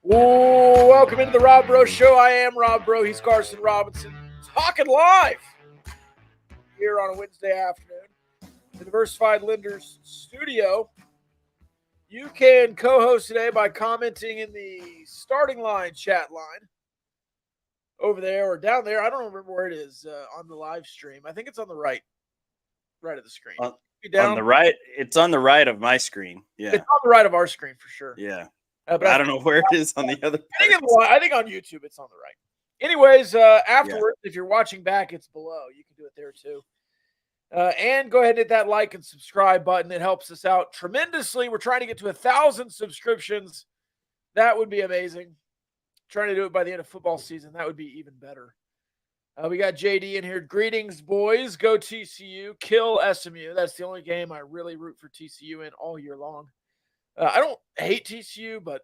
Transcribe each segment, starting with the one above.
Ooh, welcome into the Rob Bro Show. I am Rob Bro. He's Carson Robinson. Talking live here on a Wednesday afternoon in the Diversified Lenders studio. You can co-host today by commenting in the starting line chat line over there or down there. I don't remember where it is on the live stream. I think it's on the right of the screen. On the right, it's on the right of my screen. Yeah, it's on the right of our screen for sure. Yeah. But I don't know where it is on the other part. I think on YouTube it's on the right. Anyways, afterwards, if you're watching back, it's below. You can do it there too. And go ahead and hit that like and subscribe button. It helps us out tremendously. We're trying to get to 1,000 subscriptions. That would be amazing. Trying to do it by the end of football season. That would be even better. We got JD in here. Greetings, boys. Go TCU. Kill SMU. That's the only game I really root for TCU in all year long. I don't hate TCU, but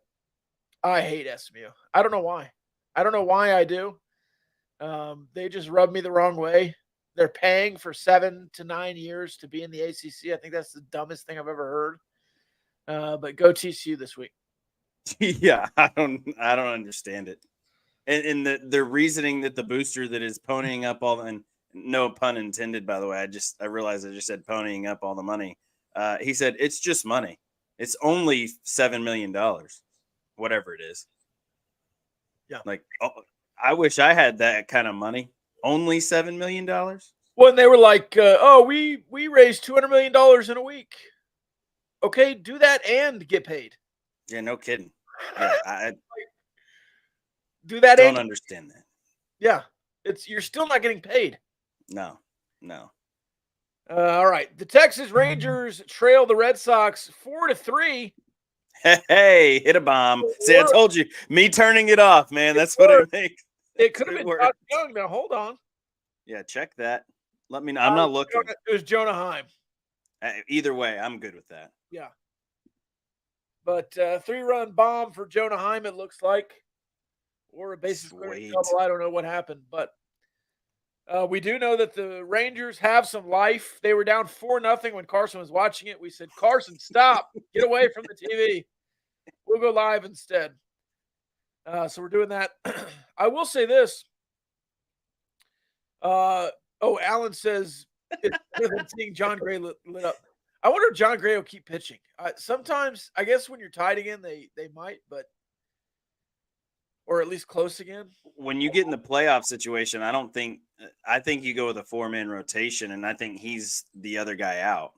I hate SMU. I don't know why. I don't know why I do. They just rub me the wrong way. They're paying for 7 to 9 years to be in the ACC. I think that's the dumbest thing I've ever heard. But go TCU this week. Yeah, I don't understand it. And the reasoning that the booster that is ponying up all, and no pun intended, by the way. I realized I just said ponying up all the money. He said it's just money. It's only $7 million, whatever it is. Yeah. Like, I wish I had that kind of money. Only $7 million. When they were like, we raised $200 million in a week. Okay, do that and get paid. Yeah, no kidding. Yeah, I do that. Don't understand that. Yeah, you're still not getting paid. No. All right, the Texas Rangers trail the Red Sox 4-3. Hey, hit a bomb. See, I told you, me turning it off, man. That's what it makes. It could have been Todd Young. Now hold on. Yeah, check that. Let me know. I'm not looking. It was Jonah Heim. Either way, I'm good with that. Yeah. But 3-run bomb for Jonah Heim, it looks like. Or a bases clearing double. I don't know what happened. But we do know that the Rangers have some life. They were down 4-0 when Carson was watching it. We said, Carson, stop. Get away from the TV. We'll go live instead. So we're doing that. I will say this. Alan says it's better than seeing John Gray lit up. I wonder if John Gray will keep pitching. Sometimes, I guess when you're tied again, they might, but or at least close again. When you get in the playoff situation, I think you go with a 4-man rotation, and I think he's the other guy out.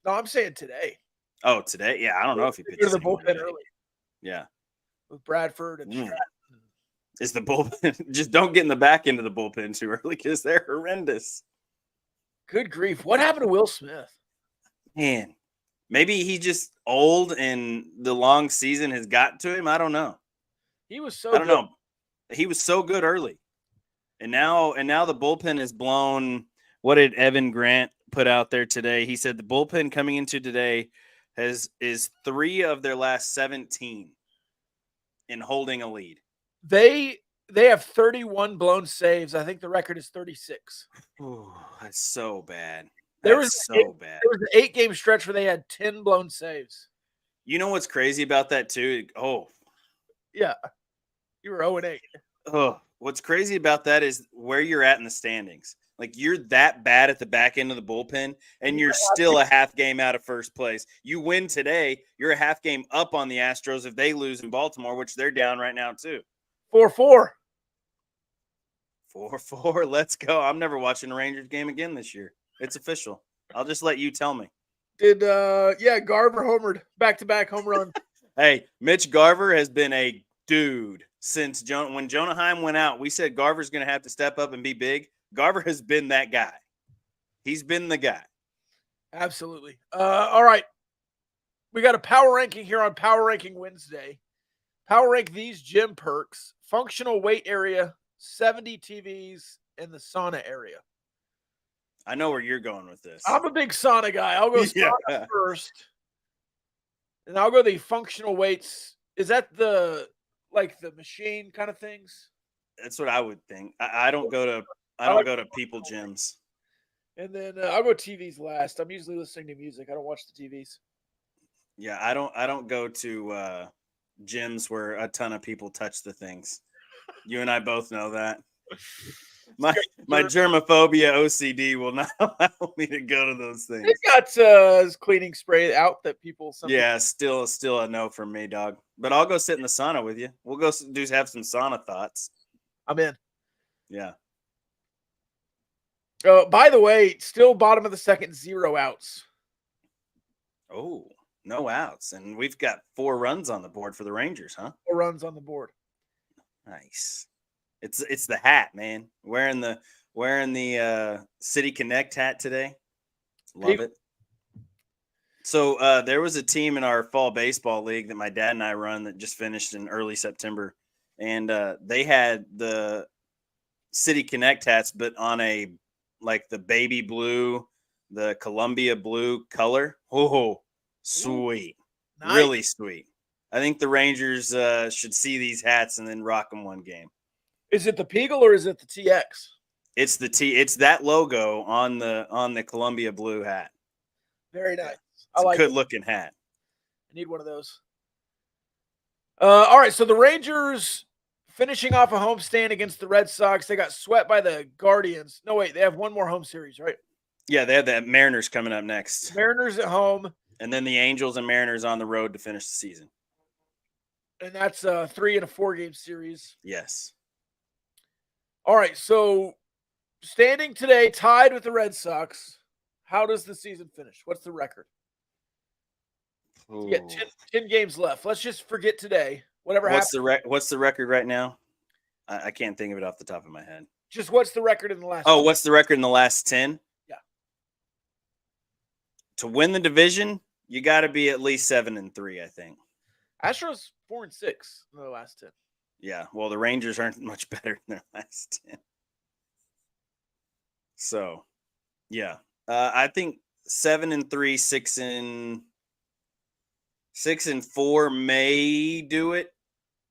No, I'm saying today. Oh, today? Yeah, I don't know if he pitches the bullpen early. Yeah. With Bradford and Stratton. Is the bullpen just don't get in the back end of the bullpen too early because they're horrendous. Good grief. What happened to Will Smith? Man, maybe he's just old and the long season has got to him. I don't know. He was so I don't know. He was so good early. And now the bullpen is blown. What did Evan Grant put out there today? He said the bullpen coming into today is 3 of their last 17 in holding a lead. They have 31 blown saves. I think the record is 36. Ooh, that's so bad. There was an 8-game stretch where they had 10 blown saves. You know what's crazy about that too? Oh, yeah. You were 0-8. Oh, what's crazy about that is where you're at in the standings. Like, you're that bad at the back end of the bullpen, and you're still a half game out of first place. You win today, you're a half game up on the Astros if they lose in Baltimore, which they're down right now too. 4-4. 4-4. Let's go. I'm never watching a Rangers game again this year. It's official. I'll just let you tell me. Did Garver homered, back-to-back home run. Hey, Mitch Garver has been a dude since when Jonah Heim went out. We said Garver's going to have to step up and be big. Garver has been that guy. He's been the guy. Absolutely. All right. We got a power ranking here on Power Ranking Wednesday. Power rank these gym perks: functional weight area, 70 TVs, and the sauna area. I know where you're going with this. I'm a big sauna guy. I'll go sauna first. And I'll go the functional weights. Is that the machine kind of things? That's what I would think. I don't go to people gyms. And then I'll go TVs last. I'm usually listening to music. I don't watch the TVs. Yeah, I don't go to gyms where a ton of people touch the things. You and I both know that. My germophobia OCD will not allow me to go to those things. They've got cleaning spray out that people. Still a no from me, dog. But I'll go sit in the sauna with you. We'll go have some sauna thoughts. I'm in. Yeah. By the way, still bottom of the second, 0 outs. Oh, no outs, and we've got 4 runs on the board for the Rangers, huh? 4 runs on the board. Nice. It's the hat, man. Wearing the City Connect hat today. Love it. So there was a team in our fall baseball league that my dad and I run that just finished in early September, and they had the City Connect hats, but on like the baby blue, the Columbia blue color. Oh, sweet. Nice. Really sweet. I think the Rangers should see these hats and then rock them one game. Is it the Peagle or is it the TX? It's the It's that logo on the Columbia blue hat. Very nice. It's a good looking hat. I need one of those. All right, so the Rangers finishing off a homestand against the Red Sox. They got swept by the Guardians. No, wait, they have one more home series, right? Yeah, they have the Mariners coming up next. Mariners at home. And then the Angels and Mariners on the road to finish the season. And that's a 3 and a 4 game series. Yes. All right, so standing today, tied with the Red Sox. How does the season finish? What's the record? You get 10 games left. Let's just forget today. Whatever happens. What's the record right now? I can't think of it off the top of my head. Just what's the record in the last 10? What's the record in the last 10? Yeah. To win the division, you got to be at least 7-3, I think. Astros 4-6 in the last 10. Yeah, well, the Rangers aren't much better in their last 10. So, yeah. I think 7-3, 6-4 may do it.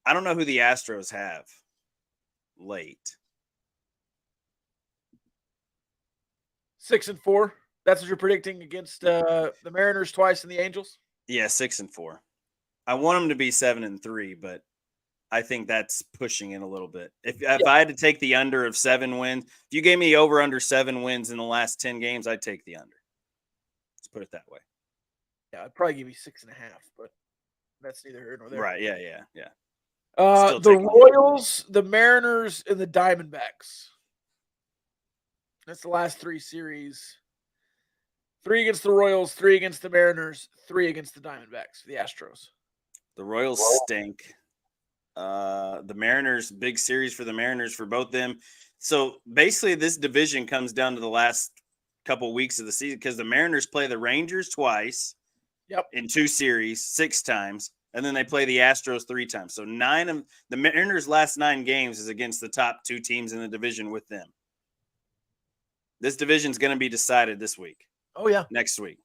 I don't know who the Astros have late. 6-4. That's what you're predicting against the Mariners twice and the Angels? Yeah, 6-4. I want them to be 7-3, but I think that's pushing it a little bit. If I had to take the under of 7 wins, if you gave me over under 7 wins in the last 10 games, I'd take the under. Let's put it that way. Yeah, I'd probably give you 6.5, but that's neither here nor there. Right? Yeah. The Royals, the Mariners, and the Diamondbacks. That's the last 3 series. 3 against the Royals, 3 against the Mariners, 3 against the Diamondbacks, the Astros. The Royals stink. The Mariners, big series for the Mariners for both them. So basically this division comes down to the last couple weeks of the season because the Mariners play the Rangers twice in 2 series, 6 times, and then they play the Astros 3 times. So 9 of the Mariners' last 9 games is against the top 2 teams in the division with them. This division's going to be decided this week. Oh, yeah. Next week.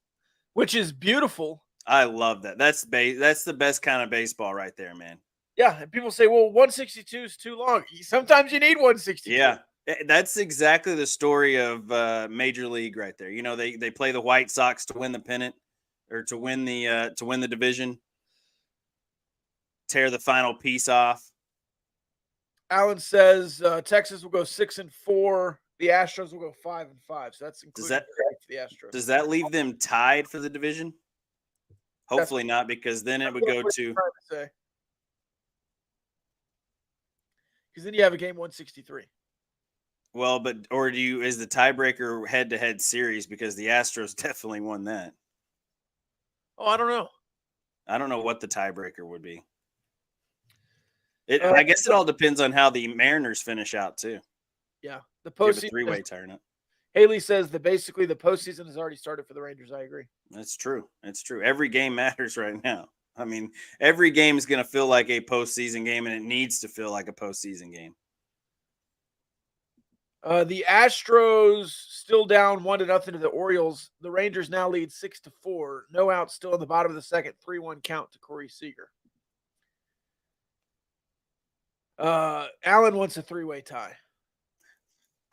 Which is beautiful. I love that. That's the best kind of baseball right there, man. Yeah, and people say, well, 162 is too long. Sometimes you need 162. Yeah, that's exactly the story of Major League right there. You know, they play the White Sox to win the pennant or to win the division, tear the final piece off. Alan says Texas will go 6-4. The Astros will go 5-5. So that's including the Astros. Does that leave them tied for the division? Hopefully not, because then it would go to. Because then you have a game 163. Well, is the tiebreaker head-to-head series because the Astros definitely won that? Oh, I don't know. I don't know what the tiebreaker would be. I guess it all depends on how the Mariners finish out too. Yeah, the postseason 3-way tournament. Haley says that basically the postseason has already started for the Rangers. I agree. That's true. It's true. Every game matters right now. I mean, every game is going to feel like a postseason game, and it needs to feel like a postseason game. The Astros still down 1-0 to the Orioles. The Rangers now lead 6-4. No outs still in the bottom of the second. 3-1 count to Corey Seager. Alan wants a 3-way tie.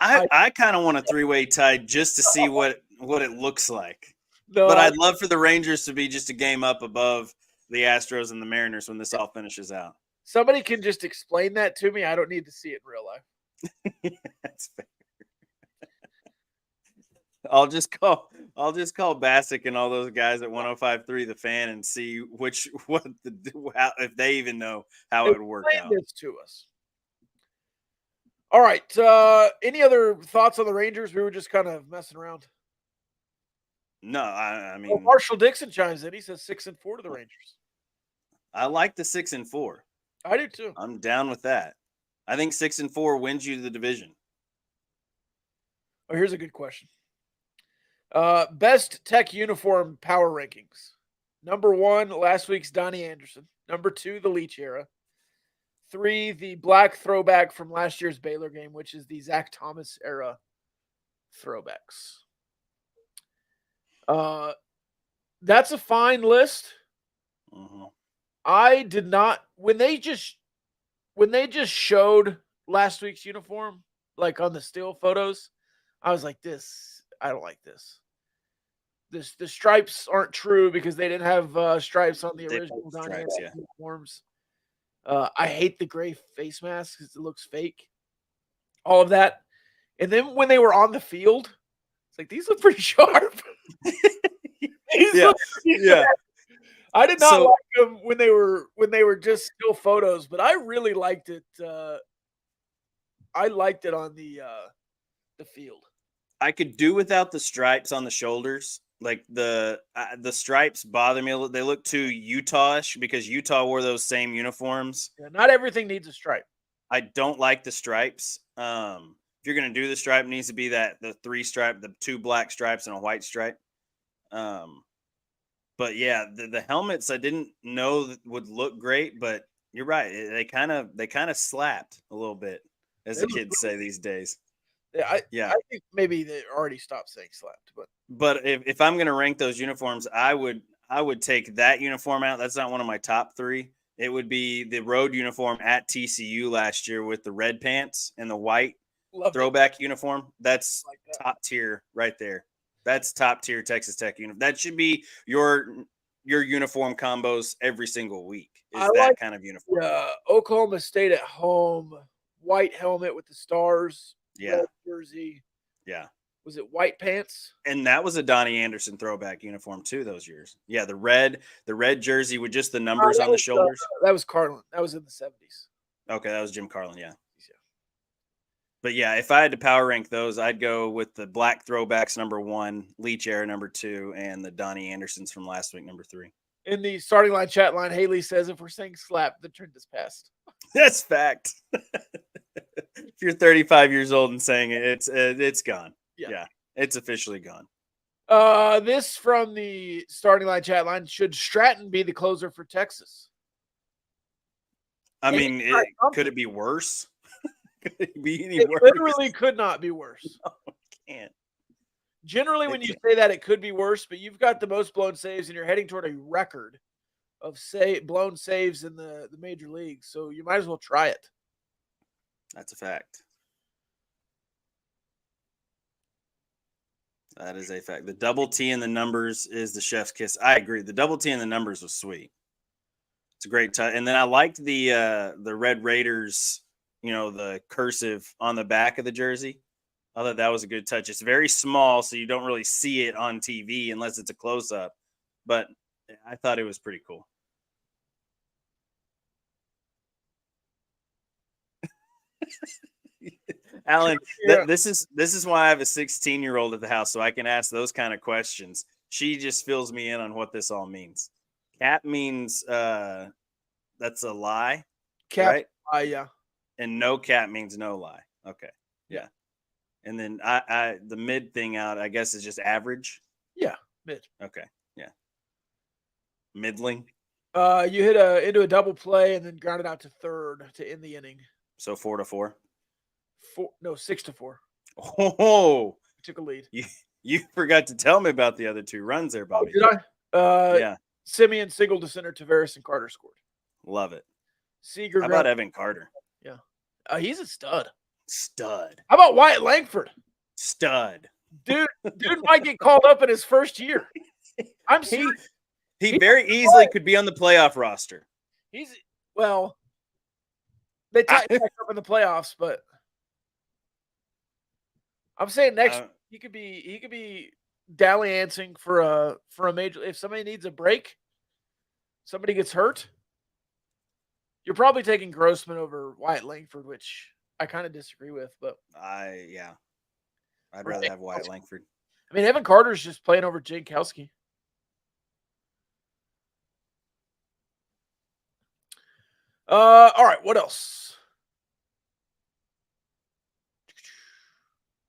I kind of want a 3-way tie just to see what it looks like. No, but I'd love for the Rangers to be just a game up above the Astros and the Mariners when this all finishes out. Somebody can just explain that to me. I don't need to see it in real life. That's fair. I'll just call Bassick and all those guys at 105.3 The Fan and see if they even know how it would work out. This to us. All right. Any other thoughts on the Rangers? We were just kind of messing around. No, I mean, Marshall Dixon chimes in. He says 6-4 to the Rangers. I like the 6-4. I do too. I'm down with that. I think 6-4 wins you the division. Oh, here's a good question. Best Tech uniform power rankings. Number 1, last week's Donnie Anderson. Number 2, the Leach era. 3, the black throwback from last year's Baylor game, which is the Zach Thomas era throwbacks. That's a fine list. Mm-hmm. I did not when they just showed last week's uniform, like on the still photos, I was like, I don't like this. The stripes aren't true because they didn't have stripes on the original Donnie uniforms. I hate the gray face mask because it looks fake. All of that. And then when they were on the field, it's like, these look pretty sharp. Yeah. I did not like them when they were just still photos, but I really liked it. I liked it on the field. I could do without the stripes on the shoulders. Like the stripes bother me a little. They look too Utah-ish because Utah wore those same uniforms. Yeah, not everything needs a stripe. I don't like the stripes. If you're gonna do the stripe, it needs to be the 3 stripe, the 2 black stripes and a white stripe. But yeah, the helmets I didn't know that would look great, but you're right. They kind of slapped a little bit, as the kids say these days. I think maybe they already stopped saying slapped, but if I'm gonna rank those uniforms, I would take that uniform out. That's not one of my top 3. It would be the road uniform at TCU last year with the red pants and the white throwback uniform. That's top tier right there. That's top tier Texas Tech uniform. That should be your uniform combos every single week. Kind of uniform. Oklahoma State at home, white helmet with the stars. Yeah. Jersey. Yeah. Was it white pants? And that was a Donnie Anderson throwback uniform too those years. Yeah, the red jersey with just the numbers on the shoulders. That was Carlin. That was in the 70s. Okay, that was Jim Carlin, yeah. But yeah, if I had to power rank those, I'd go with the black throwbacks number 1, Leach era number 2, and the Donnie Andersons from last week number 3. In the starting line chat line, Haley says, if we're saying slap, the trend is past. That's fact. If you're 35 years old and saying it, it's gone. Yeah, it's officially gone. This from the starting line chat line: should Stratton be the closer for Texas? I mean, could it be worse? Could it be any worse? Literally could not be worse. No, it can't. Generally, when you say that, it could be worse, but you've got the most blown saves, and you're heading toward a record of blown saves in the major leagues. So you might as well try it. That's a fact. That is a fact. The double T in the numbers is the chef's kiss. I agree. The double T in the numbers was sweet. It's a great touch. And then I liked the Red Raiders, the cursive on the back of the jersey. I thought that was a good touch. It's very small, so you don't really see it on TV unless it's a close-up. But I thought it was pretty cool. Alan, this is why I have a 16-year-old at the house, so I can ask those kind of questions. She just fills me in on what this all means. Cap means that's a lie. Cap, right? Yeah. And no cap means no lie. Okay. Yeah. And then I the mid thing out, I guess, is just average. Yeah, mid. Okay. Yeah. Middling. You hit into a double play and then grounded out to third to end the inning. So 4-4. 6-4. Oh, took a lead. You forgot to tell me about the other 2 runs there, Bobby. Oh, did I? Yeah. Simeon singled to center. Tavares and Carter scored. Love it. Seager. How about Evan Carter? Yeah. He's a stud. Stud. How about Wyatt Langford? Stud. Dude might get called up in his first year. I'm serious. He very easily could be on the playoff roster. They tightened back up in the playoffs, but I'm saying next he could be dalliancing for a major. If somebody needs a break, somebody gets hurt, you're probably taking Grossman over Wyatt Langford, which I kind of disagree with. But I'd rather have Wyatt Langford. I mean, Evan Carter's just playing over Jankowski. All right, what else?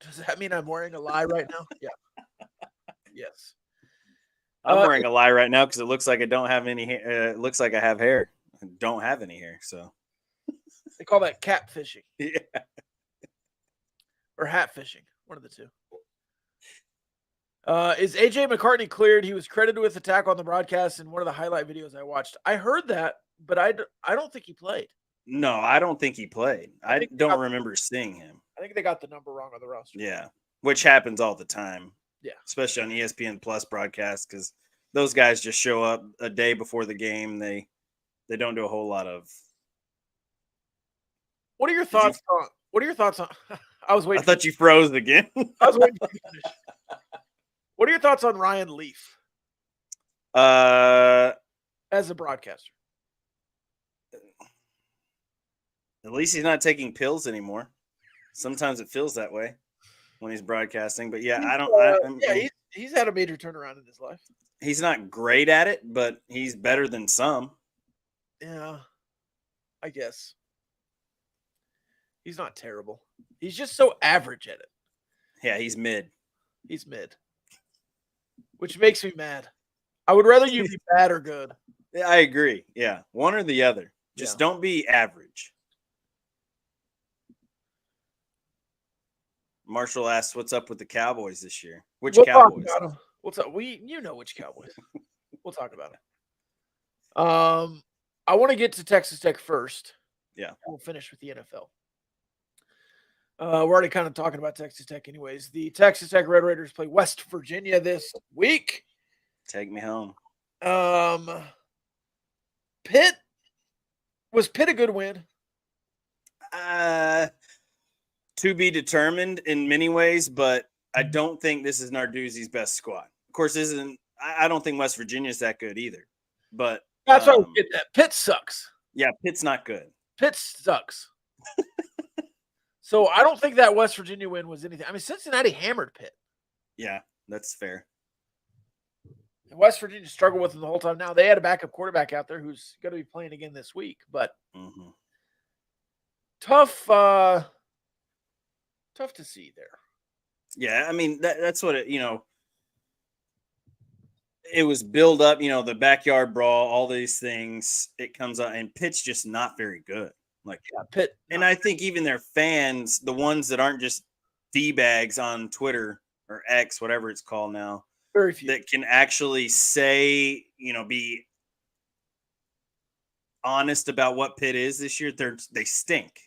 Does that mean I'm wearing a lie right now? Yeah. Yes. I'm wearing a lie right now because it looks like I don't have any hair. It looks like I have hair. I don't have any hair, so they call that cat fishing. Yeah. Or hat fishing. One of the two. Is AJ McCartney cleared? He was credited with attack on the broadcast in one of the highlight videos I watched. I heard that, but I don't think he played. No, I don't think he played. I don't remember seeing him. I think they got the number wrong on the roster. Yeah, which happens all the time. Yeah, especially on ESPN Plus broadcasts because those guys just show up a day before the game. They don't do a whole lot of. What are your thoughts on? What are your thoughts on? I was waiting. I thought you froze again. I was waiting. What are your thoughts on Ryan Leaf? As a broadcaster. At least he's not taking pills anymore. Sometimes it feels that way when he's broadcasting, but yeah, he's had a major turnaround in his life. He's not great at it, but he's better than some. Yeah, I guess. He's not terrible. He's just so average at it. Yeah, he's mid. He's mid. Which makes me mad. I would rather you be bad or good. Yeah, I agree. Yeah, one or the other. Just don't be average. Marshall asks, "What's up with the Cowboys this year? Which Cowboys? Talk about them. What's up? You know which Cowboys. We'll talk about it. I want to get to Texas Tech first. Yeah, we'll finish with the NFL. We're already kind of talking about Texas Tech, anyways. The Texas Tech Red Raiders play West Virginia this week. Take me home. Pitt. Was Pitt a good win? To be determined in many ways, but I don't think this is Narduzzi's best squad. Of course, I don't think West Virginia's that good either. But that's what I get that. Pitt sucks. Yeah, Pitt's not good. Pitt sucks. So I don't think that West Virginia win was anything. I mean, Cincinnati hammered Pitt. Yeah, that's fair. And West Virginia struggled with them the whole time. Now they had a backup quarterback out there who's going to be playing again this week, but tough to see there. Yeah, I mean that's what it was build up. The backyard brawl, all these things. It comes out, and Pitt's just not very good. Pitt, and I think even their fans, the ones that aren't just D-bags on Twitter or X, whatever it's called now, very few that can actually say, be honest about what Pitt is this year. They stink.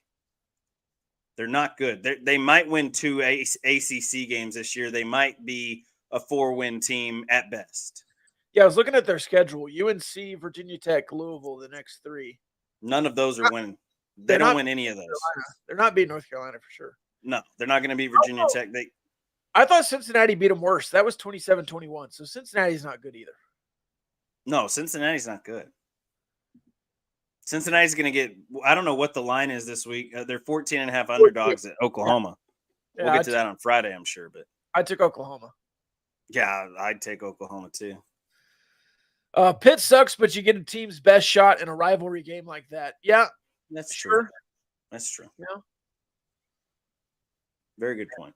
They're not good. They might win 2 ACC games this year. They might be a 4-win team at best. Yeah, I was looking at their schedule. UNC, Virginia Tech, Louisville, the next 3. None of those are winning. They don't win any of those. They're not beating North Carolina for sure. No, they're not going to beat Virginia Tech. I thought Cincinnati beat them worse. That was 27-21. So Cincinnati's not good either. No, Cincinnati's not good. Cincinnati's going to get – I don't know what the line is this week. They're 14.5 underdogs at Oklahoma. Yeah, we'll get to that on Friday, I'm sure. But I took Oklahoma. Yeah, I'd take Oklahoma too. Pitt sucks, but you get a team's best shot in a rivalry game like that. Yeah, that's true. That's true. Yeah. Very good point.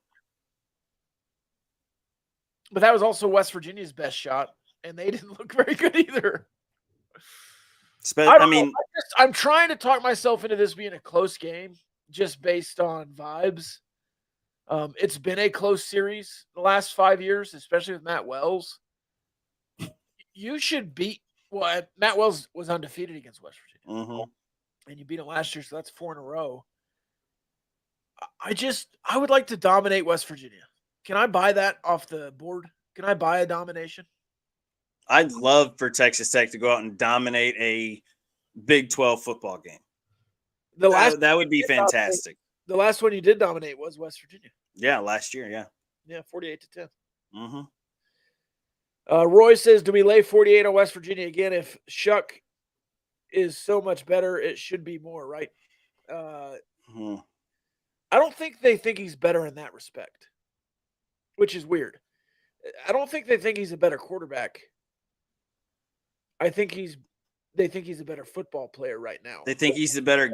But that was also West Virginia's best shot, and they didn't look very good either. I'm trying to talk myself into this being a close game just based on vibes. It's been a close series the last 5 years, especially with Matt Wells. You should beat Matt Wells was undefeated against West Virginia. And you beat him last year, so that's 4 in a row. I would like to dominate West Virginia. Can I buy that off the board? Can I buy a domination? I'd love for Texas Tech to go out and dominate a Big 12 football game. That would be fantastic. The last one you did dominate was West Virginia. Yeah, last year, yeah. Yeah, 48-10. Mm-hmm. Roy says, do we lay 48 on West Virginia again? If Shuck is so much better, it should be more, right? I don't think they think he's better in that respect, which is weird. I don't think they think he's a better quarterback. I think they think he's a better football player right now. They think he's better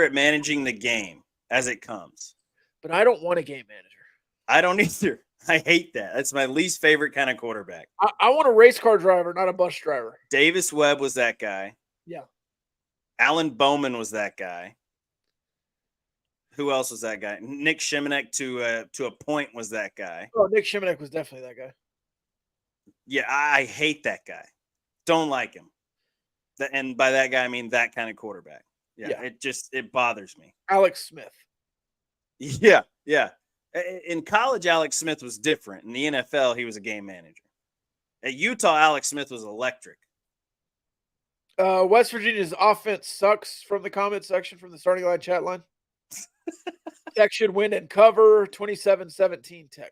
at managing the game as it comes. But I don't want a game manager. I don't either. I hate that. That's my least favorite kind of quarterback. I want a race car driver, not a bus driver. Davis Webb was that guy. Yeah. Alan Bowman was that guy. Who else was that guy? Nick Shimanek to a point was that guy. Oh, Nick Shimanek was definitely that guy. Yeah, I hate that guy. Don't like him. And by that guy, I mean that kind of quarterback. Yeah. It bothers me. Alex Smith. Yeah. In college, Alex Smith was different. In the NFL, he was a game manager. At Utah, Alex Smith was electric. West Virginia's offense sucks from the comment section from the starting line chat line. Tech should win and cover 27-17 Tech.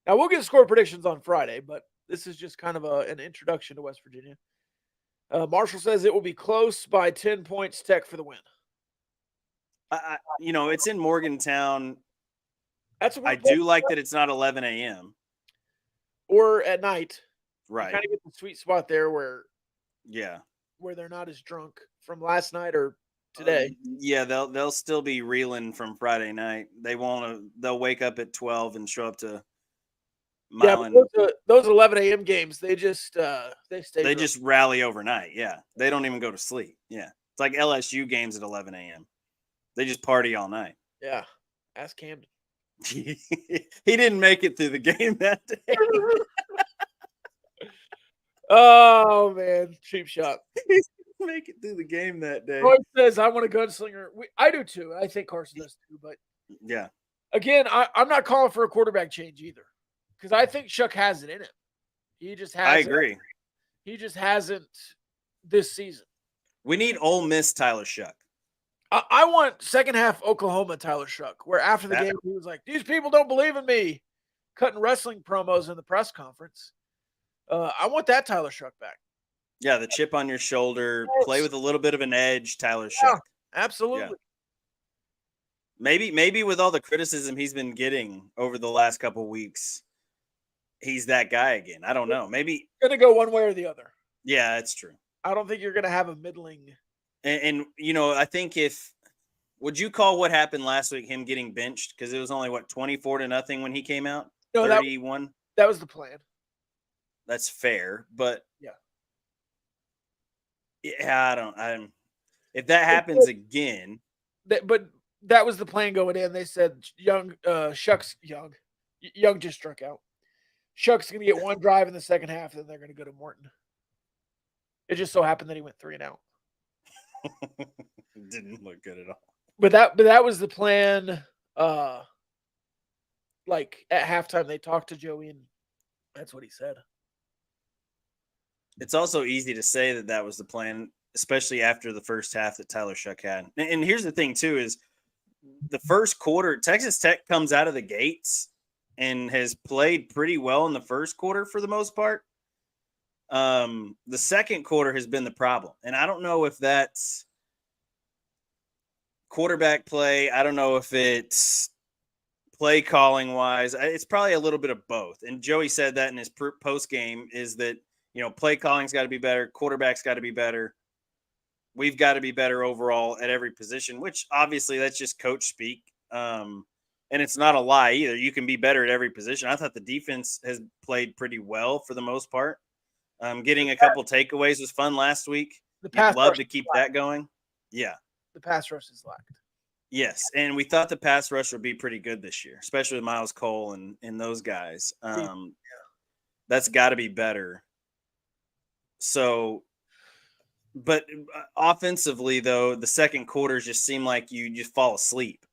Now, we'll get score predictions on Friday, but this is just kind of an introduction to West Virginia. Marshall says it will be close by 10 points, Tech for the win. It's in Morgantown. I do like that it's not 11 a.m. or at night. Right. You kind of get the sweet spot there where they're not as drunk from last night or today. They'll still be reeling from Friday night. They'll wake up at 12 and show up to those 11 a.m. games, they just just rally overnight. Yeah. They don't even go to sleep. Yeah. It's like LSU games at 11 a.m. They just party all night. Yeah. Ask Camden. He didn't make it through the game that day. Oh, man. Cheap shot. Make it through the game that day. Roy says, I want a gunslinger. I do too. I think Carson does too. But yeah. Again, I'm not calling for a quarterback change either. Because I think Shuck has it in him. He just hasn't. I agree. He just hasn't this season. We need Ole Miss Tyler Shuck. I want second half Oklahoma Tyler Shuck, where after the game he was like, these people don't believe in me, cutting wrestling promos in the press conference. I want that Tyler Shuck back. Yeah, the chip on your shoulder, play with a little bit of an edge, Tyler Shuck. Absolutely. Yeah. Maybe with all the criticism he's been getting over the last couple of weeks, he's that guy again. I don't know. Maybe going to go one way or the other. Yeah, that's true. I don't think you're going to have a middling. And I think would you call what happened last week him getting benched? Because it was only 24-0 when he came out. No, 31. That was the plan. That's fair, but if that happens again. But that was the plan going in. They said Shuck's young just struck out. Shuck's going to get one drive in the second half, then they're going to go to Morton. It just so happened that he went 3 and out. Didn't look good at all. But that was the plan. Like at halftime, they talked to Joey, and that's what he said. It's also easy to say that was the plan, especially after the first half that Tyler Shuck had. And here's the thing too: is the first quarter, Texas Tech comes out of the gates and has played pretty well in the first quarter for the most part. The second quarter has been the problem. And I don't know if that's quarterback play. I don't know if it's play calling wise. It's probably a little bit of both. And Joey said that in his post game is that, play calling's got to be better. Quarterback's got to be better. We've got to be better overall at every position, which obviously that's just coach speak. And it's not a lie either. You can be better at every position. I thought the defense has played pretty well for the most part. Getting a couple takeaways was fun last week. I'd love to keep that going. Yeah. The pass rush is lacked. Yes. And we thought the pass rush would be pretty good this year, especially with Miles Cole and those guys. That's got to be better. So, but offensively, though, the second quarters just seem like you just fall asleep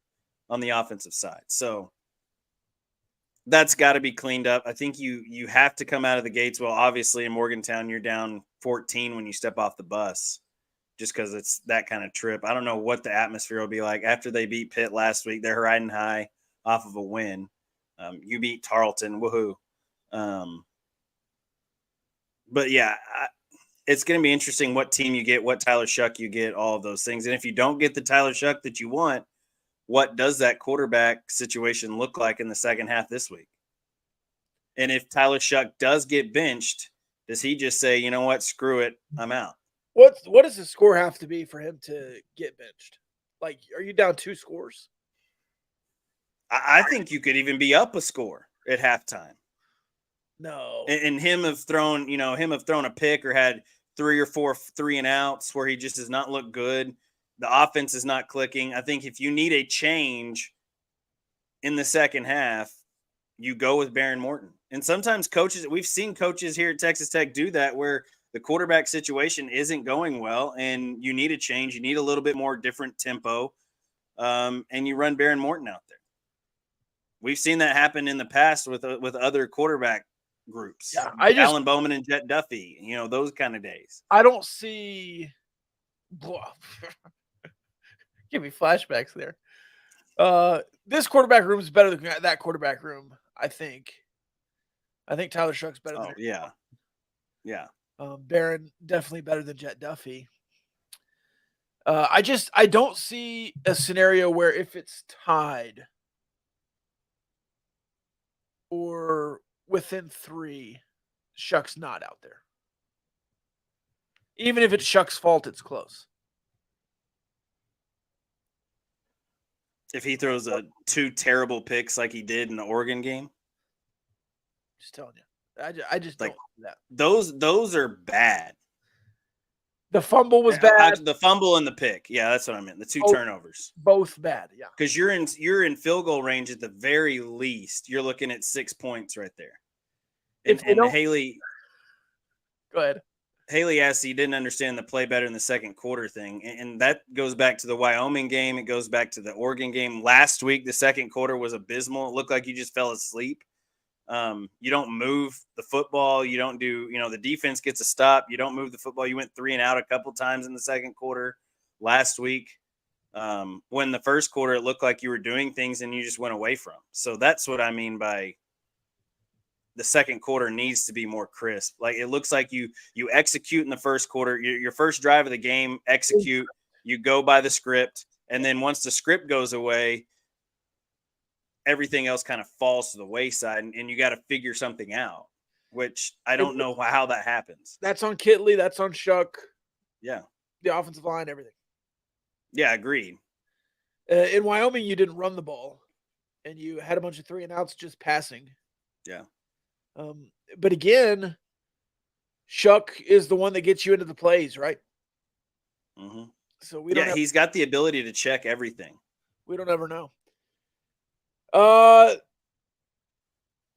on the offensive side. So, but offensively, though, the second quarters just seem like you just fall asleep on the offensive side. So, but offensively, though, the second quarters just seem like you just fall asleep on the offensive side. So, but offensively, though, the second quarters just seem like you just fall asleep on the offensive side. So, That's got to be cleaned up. I think you have to come out of the gates. Well, obviously in Morgantown, you're down 14 when you step off the bus, just because it's that kind of trip. I don't know what the atmosphere will be like after they beat Pitt last week. They're riding high off of a win. You beat Tarleton, woohoo! But yeah, it's going to be interesting what team you get, what Tyler Shuck you get, all of those things. And if you don't get the Tyler Shuck that you want, what does that quarterback situation look like in the second half this week? And if Tyler Shuck does get benched, does he just say, you know what, screw it, I'm out? What does the score have to be for him to get benched? Like, are you down 2 scores? I think you could even be up a score at halftime. No. And him have thrown a pick or had 3 or 4 3-and-outs where he just does not look good. The offense is not clicking. I think if you need a change in the second half, you go with Baron Morton. And sometimes coaches, we've seen coaches here at Texas Tech do that, where the quarterback situation isn't going well and you need a change. You need a little bit more different tempo. And you run Baron Morton out there. We've seen that happen in the past with other quarterback groups. Yeah, Alan Bowman and Jet Duffy, those kind of days. I don't see. Give me flashbacks there. This quarterback room is better than that quarterback room, I think. I think Tyler Shuck's better than yeah. Barron definitely better than Jet Duffy. I don't see a scenario where if it's tied or within 3, Shuck's not out there. Even if it's Shuck's fault, it's close. If he throws 2 terrible picks like he did in the Oregon game, just telling you, I just don't do that. Those are bad. The fumble was bad. The fumble and the pick, yeah, that's what I meant. The 2 turnovers, both bad. Yeah, because you're in field goal range at the very least. You're looking at 6 points right there. And Haley, go ahead. Haley asked, he didn't understand the play better in the second quarter thing. And that goes back to the Wyoming game. It goes back to the Oregon game. Last week, the second quarter was abysmal. It looked like you just fell asleep. You don't move the football. You don't do, the defense gets a stop. You don't move the football. You went 3 and out a couple times in the second quarter last week. When the first quarter, it looked like you were doing things and you just went away from. So that's what I mean by the second quarter needs to be more crisp. Like, it looks like you execute in the first quarter, your first drive of the game, execute, you go by the script. And then once the script goes away, everything else kind of falls to the wayside and you got to figure something out, which I don't know how that happens. That's on Kitley. That's on Shuck. Yeah. The offensive line, everything. Yeah, agreed. In Wyoming, you didn't run the ball and you had a bunch of 3-and-outs just passing. Yeah. But again, Shuck is the one that gets you into the plays, right? Mm-hmm. So he's got the ability to check everything. We don't ever know.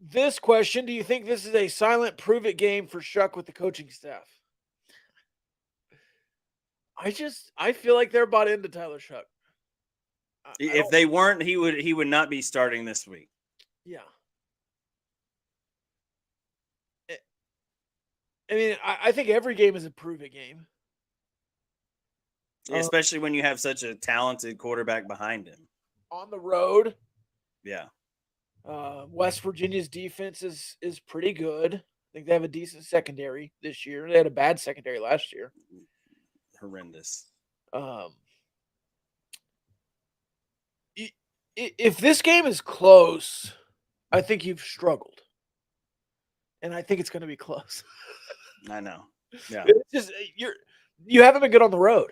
This question, do you think this is a silent prove it game for Shuck with the coaching staff? I feel like they're bought into Tyler Shuck. If they weren't, he would not be starting this week. Yeah. I mean, I think every game is a prove it game. Especially when you have such a talented quarterback behind him. On the road. Yeah. West Virginia's defense is pretty good. I think they have a decent secondary this year. They had a bad secondary last year. Horrendous. If this game is close, I think you've struggled. And I think it's going to be close. I know. Yeah. It's just you haven't been good on the road.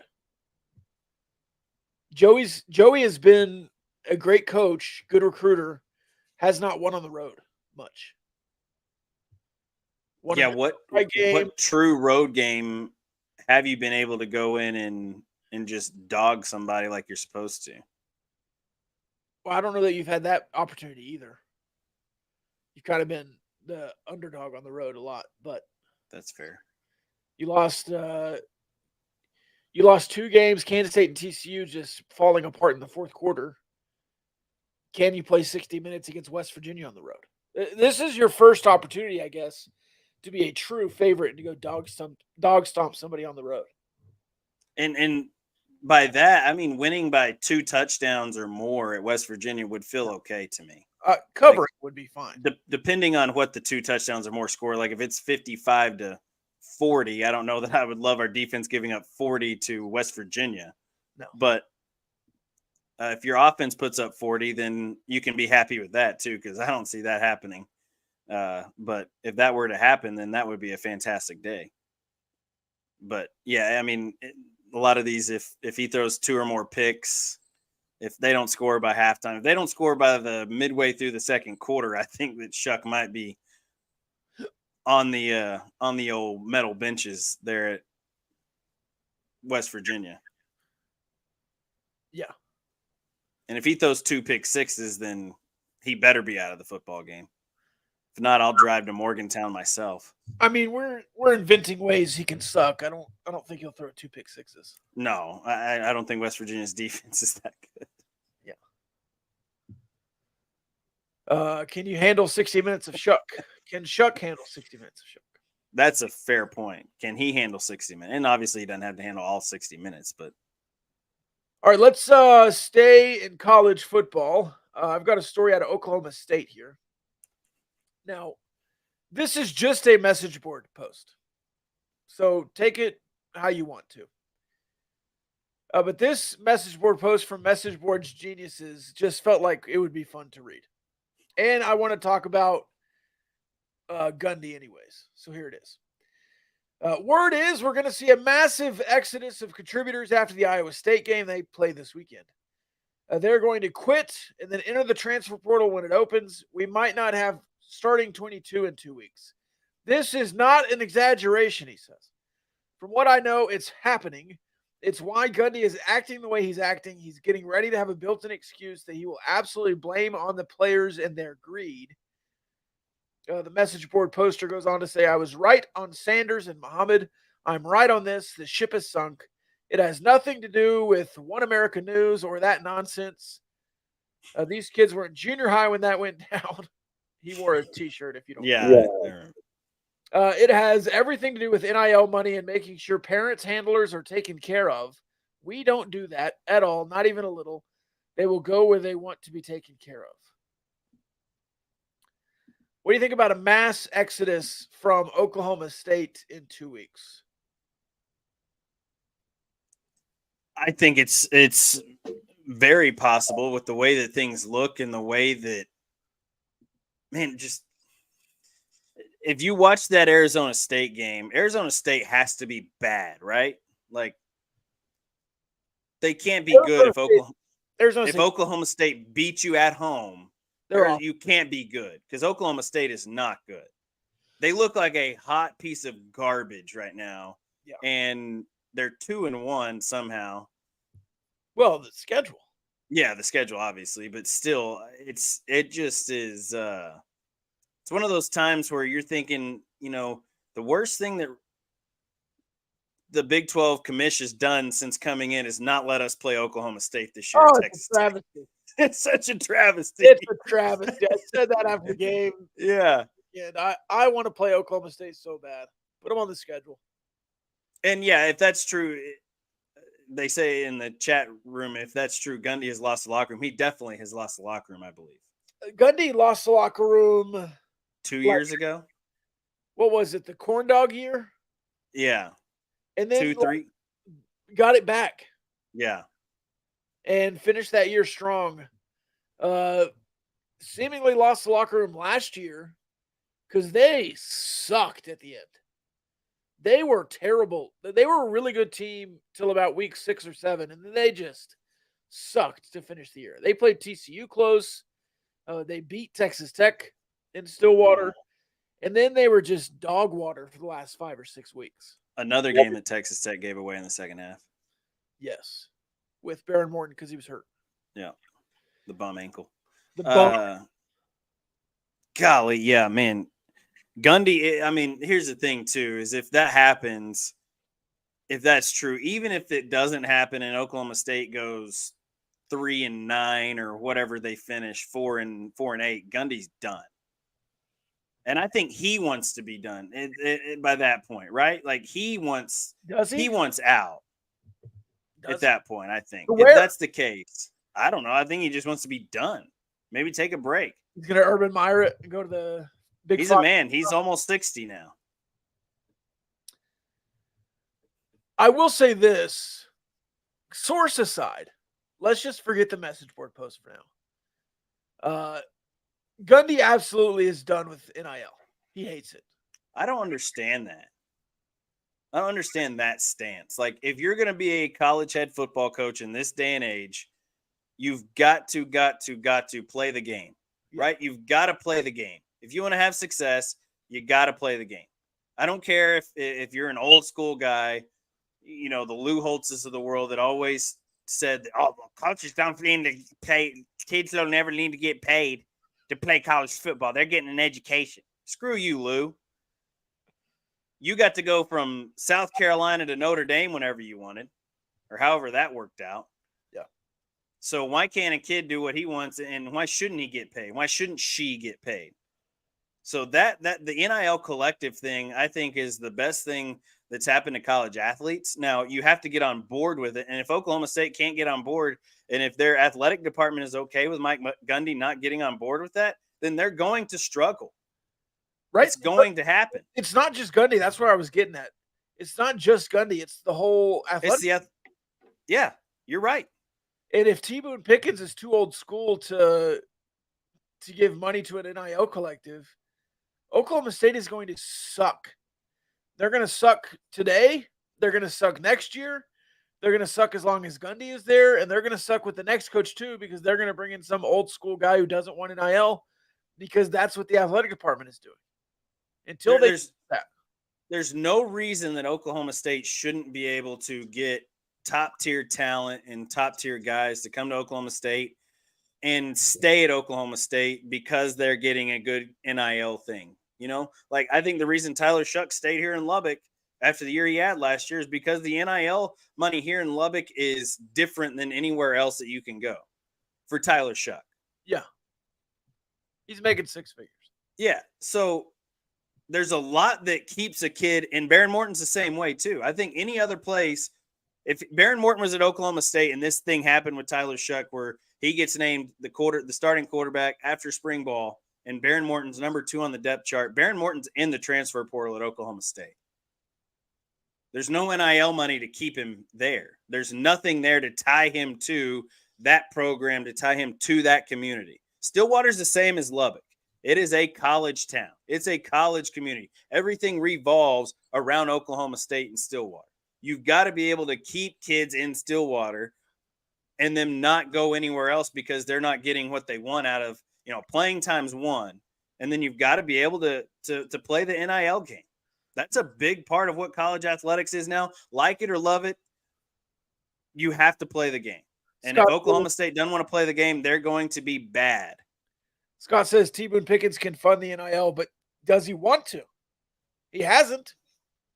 Joey has been a great coach, good recruiter, has not won on the road much. What true road game have you been able to go in and just dog somebody like you're supposed to? Well, I don't know that you've had that opportunity either. You've kind of been the underdog on the road a lot, but that's fair. You lost 2 games, Kansas State and TCU just falling apart in the fourth quarter. Can you play 60 minutes against West Virginia on the road? This is your first opportunity, I guess, to be a true favorite and to go dog stomp somebody on the road. And by that, I mean winning by 2 touchdowns or more at West Virginia would feel okay to me. Covering Like, would be fine. Depending on what the 2 touchdowns or more score, like if it's 55-40, I don't know that I would love our defense giving up 40 to West Virginia. No. But if your offense puts up 40, then you can be happy with that too, because I don't see that happening. But if that were to happen, then that would be a fantastic day. But yeah, I mean, a lot of these, if he throws 2 or more picks, if they don't score by halftime, if they don't score by the midway through the second quarter, I think that Shuck might be on the old metal benches there at West Virginia. Yeah. And if he throws 2 pick sixes, then he better be out of the football game. If not, I'll drive to Morgantown myself. I mean, we're inventing ways he can suck. I don't think he'll throw 2 pick sixes. No, I don't think West Virginia's defense is that good. Yeah. Can you handle 60 minutes of Shuck? Can Shuck handle 60 minutes of Shuck? That's a fair point. Can he handle 60 minutes? And obviously he doesn't have to handle all 60 minutes, but all right, let's stay in college football. I've got a story out of Oklahoma State here. Now, this is just a message board post, so take it how you want to. But this message board post from Message Board's geniuses just felt like it would be fun to read. And I want to talk about Gundy anyways. So here it is. Word is we're going to see a massive exodus of contributors after the Iowa State game they play this weekend. They're going to quit and then enter the transfer portal when it opens. We might not have starting 22 in 2 weeks. This is not an exaggeration, he says. From what I know, it's happening. It's why Gundy is acting the way he's acting. He's getting ready to have a built-in excuse that he will absolutely blame on the players and their greed. The message board poster goes on to say, I was right on Sanders and Muhammad. I'm right on this. The ship has sunk. It has nothing to do with One America News or that nonsense. These kids were in junior high when that went down. He wore a T-shirt if you don't know. It has everything to do with NIL money and making sure parents, handlers are taken care of. We don't do that at all, not even a little. They will go where they want to be taken care of. What do you think about a mass exodus from Oklahoma State in 2 weeks? I think it's very possible with the way that things look and the way that, man, just if you watch that Arizona State game, Arizona State has to be bad, right? Like they can't be good if Oklahoma State beat you at home. You can't be good because Oklahoma State is not good. They look like a hot piece of garbage right now, and they're 2-1 somehow. Well, the schedule. Yeah, the schedule, obviously, but still, it just is. It's one of those times where you're thinking, the worst thing that the Big 12 commish has done since coming in is not let us play Oklahoma State this year. It's a travesty. It's such a travesty. It's a travesty. I said that after the game. Yeah. And I want to play Oklahoma State so bad. Put them on the schedule. And yeah, if that's true, they say in the chat room, if that's true, Gundy has lost the locker room. He definitely has lost the locker room, I believe. Gundy lost the locker room 2 years ago. What was it? The corn dog year? Yeah. And then 2-3. Got it back. Yeah. And finished that year strong. Seemingly lost the locker room last year because they sucked at the end. They were terrible. They were a really good team till about week 6 or 7, and then they just sucked to finish the year. They played TCU close. They beat Texas Tech in Stillwater, and then they were just dog water for the last 5 or 6 weeks. Another game that Texas Tech gave away in the second half. Yes. With Baron Morton because he was hurt. Yeah. The bum ankle. Golly, yeah, man. Gundy, I mean, here's the thing, too, is if that happens, if that's true, even if it doesn't happen and Oklahoma State goes 3-9 or whatever they finish, 4-8, Gundy's done. And I think he wants to be done by that point, right? Like he wants out at that point. I think if Where? that's the case, I don't know. I think he just wants to be done. Maybe take a break. He's going to Urban Meyer it and go to the Big He's Fox. a man. He's almost 60 now. I will say this, source aside, let's just forget the message board post for now. Gundy absolutely is done with NIL. He hates it. I don't understand that. I don't understand that stance. Like, if you're going to be a college head football coach in this day and age, you've got to play the game, right? You've got to play the game. If you want to have success, you got to play the game. I don't care if you're an old school guy, you know, the Lou Holtzes of the world that always said, oh, coaches don't need to pay. Kids don't never need to get paid to play college football. They're getting an education. Screw you, Lou. You got to go from South Carolina to Notre Dame whenever you wanted, or however that worked out. Yeah. So why can't a kid do what he wants, and why shouldn't he get paid? Why shouldn't she get paid? So that the NIL collective thing, I think, is the best thing that's happened to college athletes. Now, you have to get on board with it. And if Oklahoma State can't get on board, and if their athletic department is okay with Mike Gundy not getting on board with that, then they're going to struggle. Right? It's going to happen. It's not just Gundy. That's where I was getting at. It's not just Gundy. It's the whole athletic. Yeah, you're right. And if T. Boone Pickens is too old school to give money to an NIL collective, Oklahoma State is going to suck. They're going to suck today. They're going to suck next year. They're going to suck as long as Gundy is there. And they're going to suck with the next coach too, because they're going to bring in some old school guy who doesn't want NIL, because that's what the athletic department is doing. Until there's no reason that Oklahoma State shouldn't be able to get top tier talent and top tier guys to come to Oklahoma State and stay at Oklahoma State because they're getting a good NIL thing. You know, like, I think the reason Tyler Shuck stayed here in Lubbock after the year he had last year is because the NIL money here in Lubbock is different than anywhere else that you can go for Tyler Shuck. Yeah. He's making six figures. Yeah. So there's a lot that keeps a kid, and Baron Morton's the same way too. I think any other place, if Baron Morton was at Oklahoma State and this thing happened with Tyler Shuck where he gets named the starting quarterback after spring ball, and Baron Morton's number 2 on the depth chart, Baron Morton's in the transfer portal at Oklahoma State. There's no NIL money to keep him there. There's nothing there to tie him to that program, to tie him to that community. Stillwater's the same as Lubbock. It is a college town. It's a college community. Everything revolves around Oklahoma State and Stillwater. You've got to be able to keep kids in Stillwater and them not go anywhere else because they're not getting what they want out of, you know, playing time's one. And then you've got to be able to play the NIL game. That's a big part of what college athletics is now. Like it or love it, you have to play the game. And if Oklahoma State doesn't want to play the game, they're going to be bad. Scott says T. Boone Pickens can fund the NIL, but does he want to? He hasn't.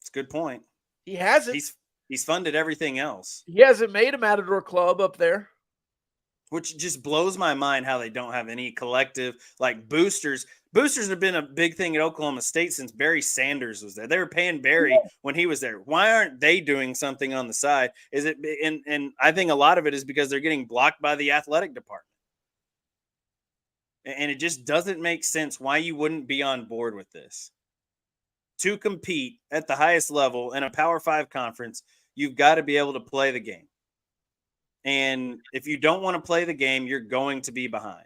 It's a good point. He hasn't. He's funded everything else. He hasn't made a Matador club up there. Which just blows my mind how they don't have any collective, like, boosters. Boosters have been a big thing at Oklahoma State since Barry Sanders was there. They were paying Barry when he was there. Why aren't they doing something on the side? Is it? And I think a lot of it is because they're getting blocked by the athletic department. And it just doesn't make sense why you wouldn't be on board with this. To compete at the highest level in a Power 5 conference, you've got to be able to play the game. And if you don't want to play the game, you're going to be behind.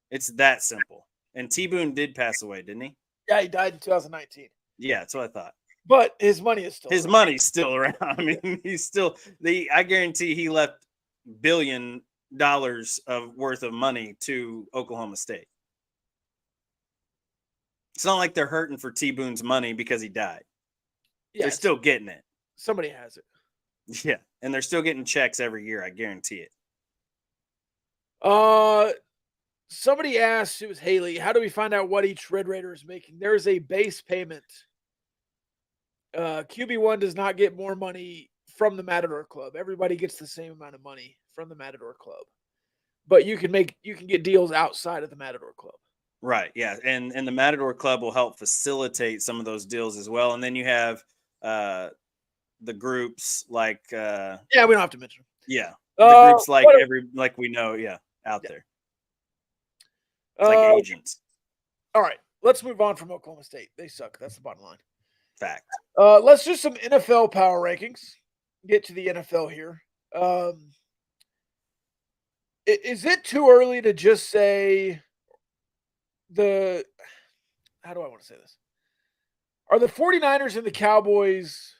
It's that simple. And T. Boone did pass away, didn't he? Yeah, he died in 2019. Yeah, that's what I thought. But his money is still around. Money's still around. I mean, he's still I guarantee he left $1 billion of worth of money to Oklahoma State. It's not like they're hurting for T. Boone's money because he died. Yeah, they're still getting it. Somebody has it. Yeah, and they're still getting checks every year. I guarantee it. Somebody asked, it was Haley, how do we find out what each Red Raider is making? There's a base payment. QB1 does not get more money from the Matador Club. Everybody gets the same amount of money from the Matador Club. But you can get deals outside of the Matador Club. Right. Yeah. And the Matador Club will help facilitate some of those deals as well. And then you have the groups like Yeah, we don't have to mention yeah. them. The groups like we know, out Yeah. there. It's like agents. All right. Let's move on from Oklahoma State. They suck. That's the bottom line. Fact. Let's do some NFL power rankings. Get to the NFL here. Is it too early to just say how do I want to say this? Are the 49ers and the Cowboys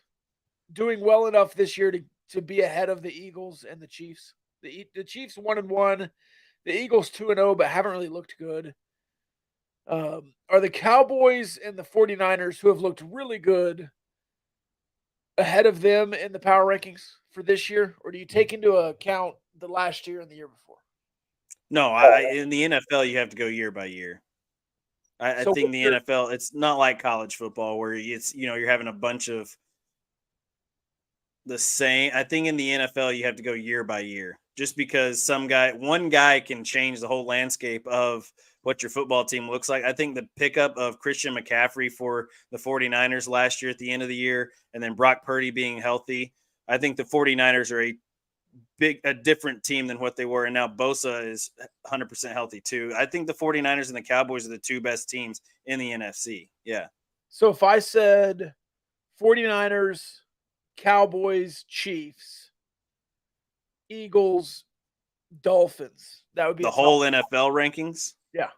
doing well enough this year to be ahead of the Eagles and the Chiefs? The Chiefs 1-1, the Eagles 2-0, but haven't really looked good. Are the Cowboys and the 49ers, who have looked really good, ahead of them in the power rankings for this year? Or do you take into account the last year and the year before? No, in the NFL, you have to go year by year. I So think the NFL, it's not like college football where you're having a bunch of the same. I think in the NFL, you have to go year by year just because one guy can change the whole landscape of what your football team looks like. I think the pickup of Christian McCaffrey for the 49ers last year at the end of the year, and then Brock Purdy being healthy, I think the 49ers are a different team than what they were. And now Bosa is 100% healthy too. I think the 49ers and the Cowboys are the two best teams in the NFC. Yeah. So if I said 49ers, Cowboys, Chiefs, Eagles, Dolphins, that would be the whole NFL rankings. Yeah.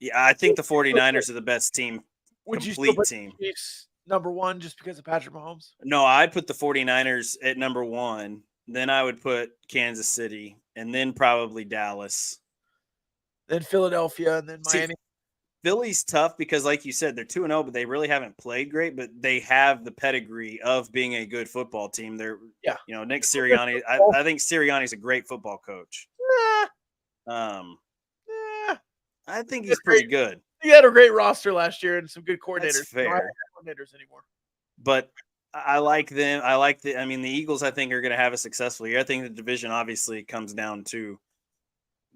Yeah, I think the 49ers are the best team. Would complete you still put team. The Chiefs number one just because of Patrick Mahomes? No, I'd put the 49ers at number one. Then I would put Kansas City, and then probably Dallas. Then Philadelphia, and then Miami. Philly's tough because, like you said, they're 2-0, but they really haven't played great. But they have the pedigree of being a good football team. They're, Nick Sirianni. I think Sirianni's a great football coach. I think he's pretty good. He had a great roster last year and some good coordinators. That's fair. Don't have coordinators anymore. But I like them. The Eagles, I think, are going to have a successful year. I think the division obviously comes down to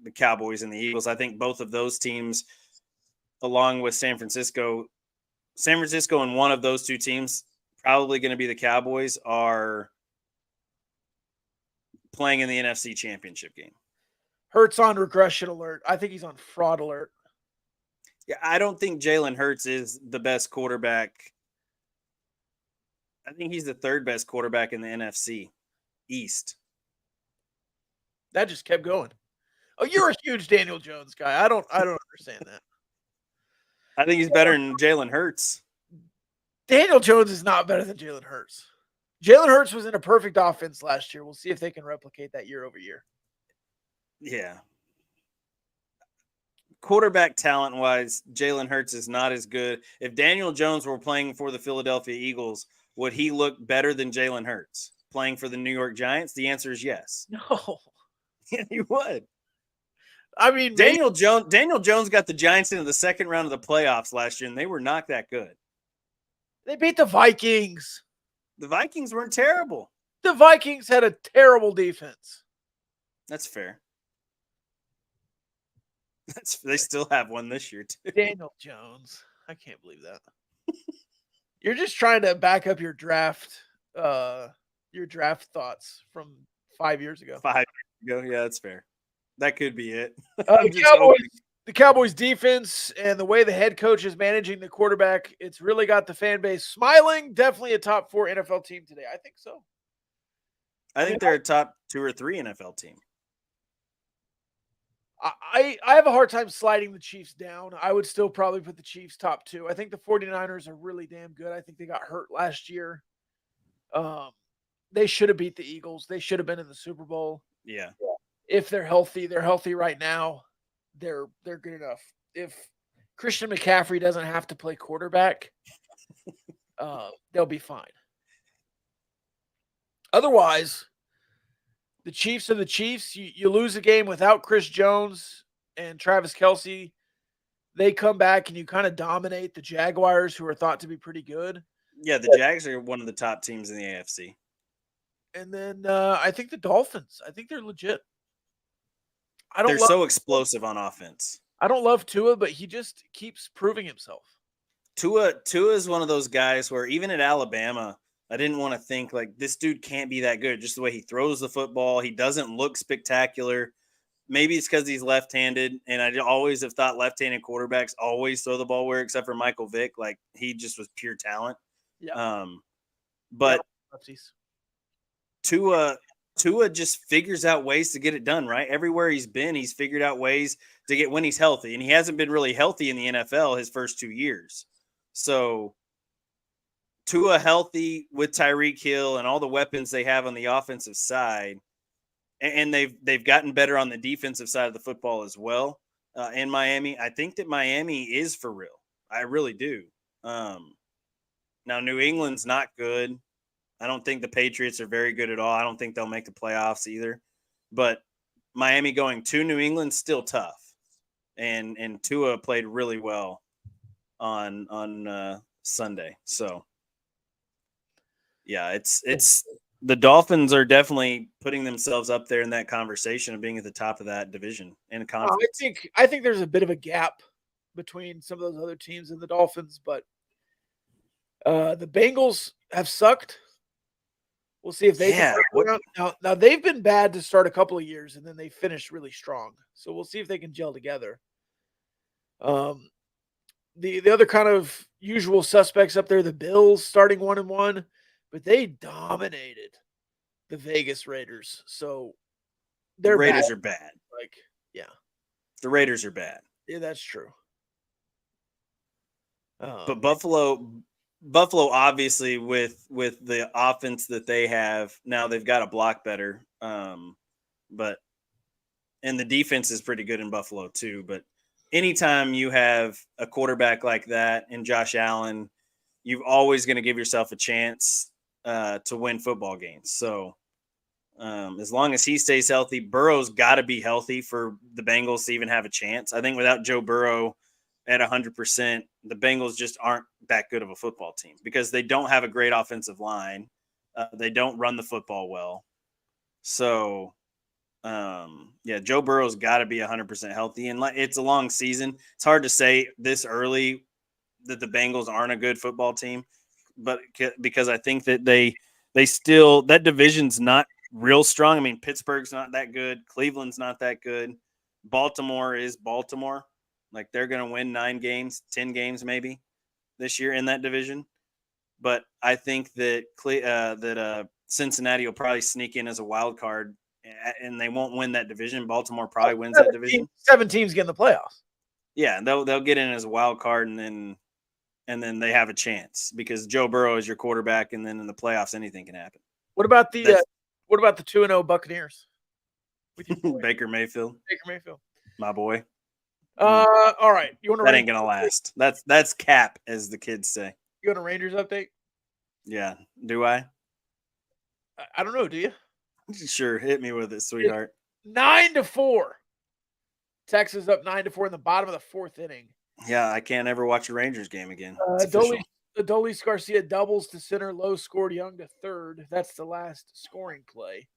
the Cowboys and the Eagles. I think both of those teams, along with San Francisco and one of those two teams, probably going to be the Cowboys, are playing in the NFC Championship game. Hurts on regression alert. I think he's on fraud alert. Yeah, I don't think Jalen Hurts is the best quarterback. I think he's the third best quarterback in the NFC East. That just kept going. Oh, you're a huge Daniel Jones guy. I don't understand that. I think he's better than Jalen Hurts. Daniel Jones is not better than Jalen Hurts. Jalen Hurts was in a perfect offense last year. We'll see if they can replicate that year over year. Yeah. Quarterback talent-wise, Jalen Hurts is not as good. If Daniel Jones were playing for the Philadelphia Eagles, would he look better than Jalen Hurts playing for the New York Giants? The answer is yes. No. Yeah, he would. I mean, Daniel Jones got the Giants into the second round of the playoffs last year, and they were not that good. They beat the Vikings. The Vikings weren't terrible. The Vikings had a terrible defense. That's fair. They still have one this year, too. Daniel Jones. I can't believe that. You're just trying to back up your draft thoughts from 5 years ago. 5 years ago, yeah, that's fair. That could be it. The Cowboys defense and the way the head coach is managing the quarterback, it's really got the fan base smiling. Definitely a top 4 NFL team today. I think so. I think they're a top 2 or 3 NFL team. I have a hard time sliding the Chiefs down. I would still probably put the Chiefs top 2. I think the 49ers are really damn good. I think they got hurt last year. They should have beat the Eagles. They should have been in the Super Bowl. Yeah. If they're healthy right now. They're good enough. If Christian McCaffrey doesn't have to play quarterback, they'll be fine. Otherwise, the Chiefs are the Chiefs. You lose a game without Chris Jones and Travis Kelce. They come back and you kind of dominate the Jaguars, who are thought to be pretty good. Yeah, the Jags are one of the top teams in the AFC. And then I think the Dolphins. I think they're legit. They're so explosive on offense. I don't love Tua, but he just keeps proving himself. Tua is one of those guys where even at Alabama, I didn't want to think like this dude can't be that good. Just the way he throws the football, he doesn't look spectacular. Maybe it's because he's left-handed, and I always have thought left-handed quarterbacks always throw the ball weird, except for Michael Vick. Like he just was pure talent. Yeah. But Yeah. Tua just figures out ways to get it done, right? Everywhere he's been, he's figured out ways to get when he's healthy, and he hasn't been really healthy in the NFL his first 2 years. So Tua healthy with Tyreek Hill and all the weapons they have on the offensive side, and they've gotten better on the defensive side of the football as well. In Miami, I think that Miami is for real. I really do. Now New England's not good. I don't think the Patriots are very good at all. I don't think they'll make the playoffs either. But Miami going to New England still tough, and Tua played really well on Sunday. So yeah, it's the Dolphins are definitely putting themselves up there in that conversation of being at the top of that division and conference. I think there's a bit of a gap between some of those other teams and the Dolphins, but the Bengals have sucked. We'll see if they can. Now they've been bad to start a couple of years, and then they finished really strong. So we'll see if they can gel together. The other kind of usual suspects up there, the Bills starting 1-1, but they dominated the Vegas Raiders. So the Raiders are bad. Like, yeah, the Raiders are bad. Yeah, that's true. But Buffalo, obviously, with the offense that they have now, they've got to block better. But the defense is pretty good in Buffalo too. But anytime you have a quarterback like that and Josh Allen, you're always going to give yourself a chance to win football games. So as long as he stays healthy, Burrow's got to be healthy for the Bengals to even have a chance. I think without Joe Burrow at 100%, the Bengals just aren't that good of a football team because they don't have a great offensive line. They don't run the football well. So, Joe Burrow's got to be 100% healthy. And it's a long season. It's hard to say this early that the Bengals aren't a good football team, but because I think that they still, that division's not real strong. I mean, Pittsburgh's not that good. Cleveland's not that good. Baltimore is Baltimore. Like they're going to win 9 games, 10 games maybe this year in that division. But I think that Cincinnati will probably sneak in as a wild card, and they won't win that division. Baltimore probably wins that division. 7 teams get in the playoffs. Yeah, they'll get in as a wild card, and then they have a chance because Joe Burrow is your quarterback, and then in the playoffs anything can happen. What about the 2-0 Buccaneers? Baker Mayfield, my boy. All right. That ain't gonna last. That's cap, as the kids say. You want a Rangers update? Yeah. Do I? I don't know. Do you? Sure. Hit me with it, sweetheart. 9-4. Texas up 9-4 in the bottom of the 4th inning. Yeah, I can't ever watch a Rangers game again. Adolis Garcia doubles to center, low scored Young to third. That's the last scoring play.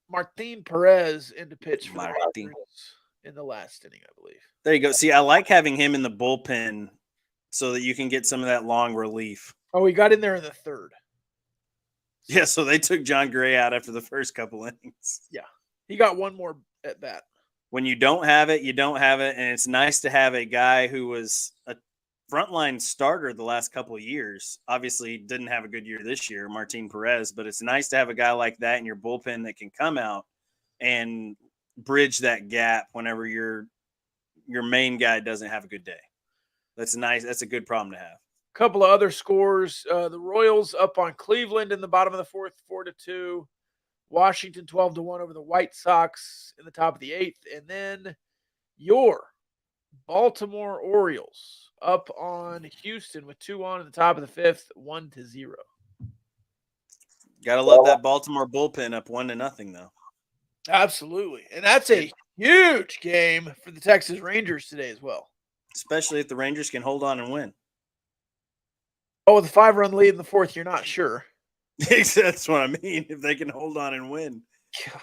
Martin Perez into pitch for the Rangers in the last inning, I believe. There you go. See, I like having him in the bullpen so that you can get some of that long relief. Oh, he got in there in the 3rd. Yeah, so they took John Gray out after the first couple innings. Yeah, he got one more at bat. When you don't have it, you don't have it, and it's nice to have a guy who was a frontline starter the last couple of years. Obviously, didn't have a good year this year, Martin Perez, but it's nice to have a guy like that in your bullpen that can come out and bridge that gap whenever your main guy doesn't have a good day. That's nice. That's a good problem to have. A couple of other scores. The Royals up on Cleveland in the bottom of the 4th, 4-2. Washington 12-1 over the White Sox in the top of the 8th. And then your Baltimore Orioles up on Houston with 2 on in the top of the 5th, 1-0. Gotta love that Baltimore bullpen up 1-0 though. Absolutely. And that's a huge game for the Texas Rangers today as well. Especially if the Rangers can hold on and win. Oh, with a 5-run lead in the 4th, you're not sure. That's what I mean. If they can hold on and win. God.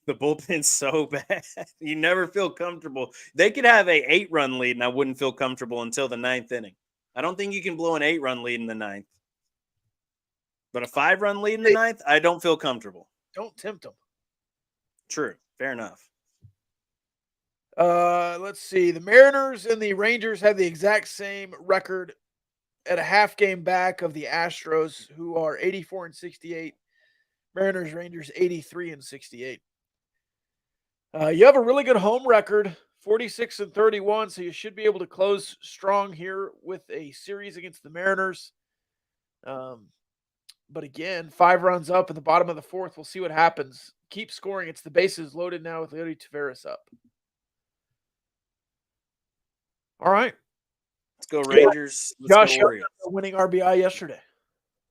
The bullpen's so bad. You never feel comfortable. They could have a 8-run lead, and I wouldn't feel comfortable until the 9th inning. I don't think you can blow an 8-run lead in the 9th. But a 5-run lead in the 9th, I don't feel comfortable. Don't tempt them. True. Fair enough. Let's see. The Mariners and the Rangers have the exact same record at a half game back of the Astros, who are 84 and 68. Mariners, Rangers, 83 and 68. You have a really good home record, 46 and 31, so you should be able to close strong here with a series against the Mariners. But again, 5 runs up in the bottom of the 4th. We'll see what happens. Keep scoring. It's the bases loaded now with Leody Taveras up. All right. Let's go Rangers. Let's Josh go Orioles. winning RBI yesterday.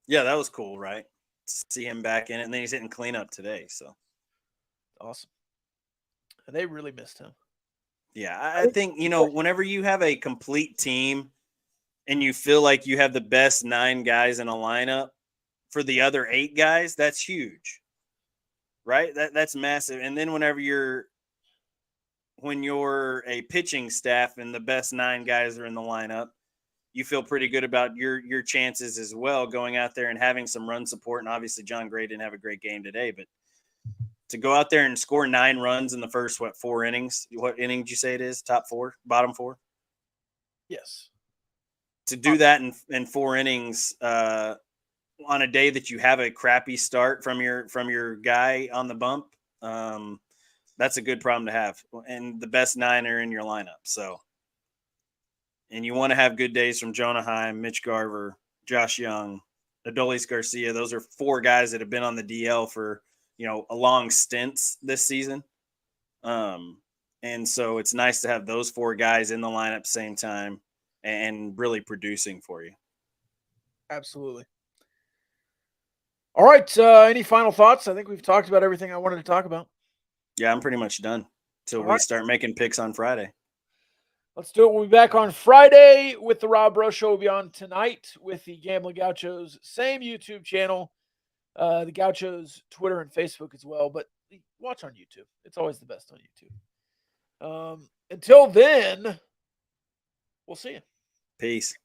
Yeah, that was cool, right? See him back in it, and then he's hitting cleanup today. So awesome. And they really missed him. Yeah, I think, whenever you have a complete team and you feel like you have the best 9 guys in a lineup for the other 8 guys, that's huge, right? That's massive. And then when you're a pitching staff and the best 9 guys are in the lineup, you feel pretty good about your chances as well, going out there and having some run support. And obviously John Gray didn't have a great game today, but to go out there and score 9 runs in the first, 4 innings? What inning did you say it is? Top 4? Bottom 4? Yes. To do that in 4 innings on a day that you have a crappy start from your guy on the bump, that's a good problem to have. And the best 9 are in your lineup. So, and you want to have good days from Jonah Heim, Mitch Garver, Josh Young, Adolis Garcia. Those are 4 guys that have been on the DL for, a long stints this season. And so it's nice to have those 4 guys in the lineup at the same time and really producing for you. Absolutely. All right. Any final thoughts? I think we've talked about everything I wanted to talk about. Yeah, I'm pretty much done till we start making picks on Friday. Let's do it. We'll be back on Friday with the Rob Rowe Show. We'll be on tonight with the Gambling Gauchos, same YouTube channel, the Gauchos Twitter and Facebook as well. But watch on YouTube. It's always the best on YouTube. Until then, we'll see you. Peace.